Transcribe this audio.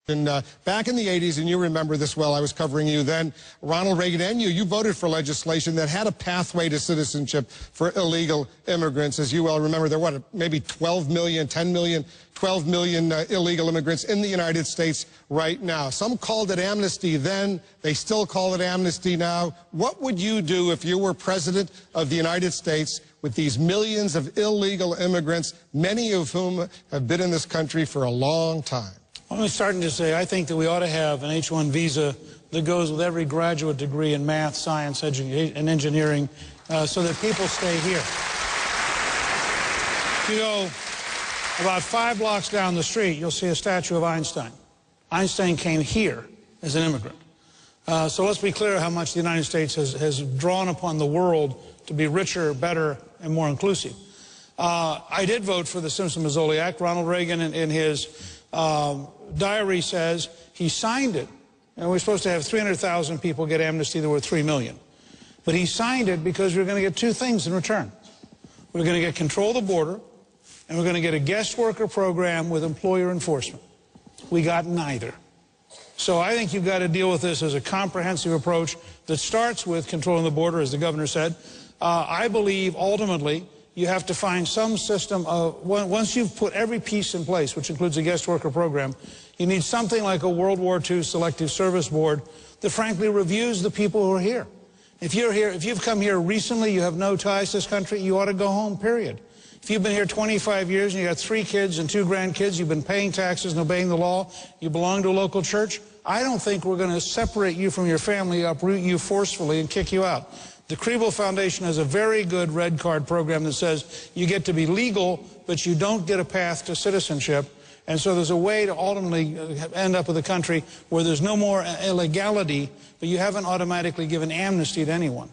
Back in the 80s, and you remember this well, I was covering you then, Ronald Reagan and you voted for legislation that had a pathway to citizenship for illegal immigrants. As you well remember, there were maybe 12 million, 10 million, 12 million illegal immigrants in the United States right now. Some called it amnesty then. They still call it amnesty now. What would you do if you were president of the United States with these millions of illegal immigrants, many of whom have been in this country for a long time? I'm starting to say I think that we ought to have an H-1 visa that goes with every graduate degree in math, science, and engineering so that people stay here. If you go about 5 blocks down the street, you'll see a statue of Einstein. Einstein came here as an immigrant. So let's be clear how much the United States has drawn upon the world to be richer, better, and more inclusive. I did vote for the Simpson-Mazzoli Act. Ronald Reagan in his diary says he signed it, and we're supposed to have 300,000 people get amnesty. There were 3 million. But he signed it because we were going to get 2 things in return. We were going to get control of the border, and we're going to get a guest worker program with employer enforcement. We got neither. So I think you've got to deal with this as a comprehensive approach that starts with controlling the border, as the governor said. I believe ultimately you have to find some system of, once you've put every piece in place, which includes a guest worker program, you need something like a World War II Selective Service Board that frankly reviews the people who are here. If you're here, if you've come here recently, you have no ties to this country, you ought to go home, period. If you've been here 25 years and you got 3 kids and 2 grandkids, you've been paying taxes and obeying the law, you belong to a local church, I don't think we're going to separate you from your family, uproot you forcefully, and kick you out. The Kriebel Foundation has a very good red card program that says you get to be legal, but you don't get a path to citizenship. And so there's a way to ultimately end up with a country where there's no more illegality, but you haven't automatically given amnesty to anyone.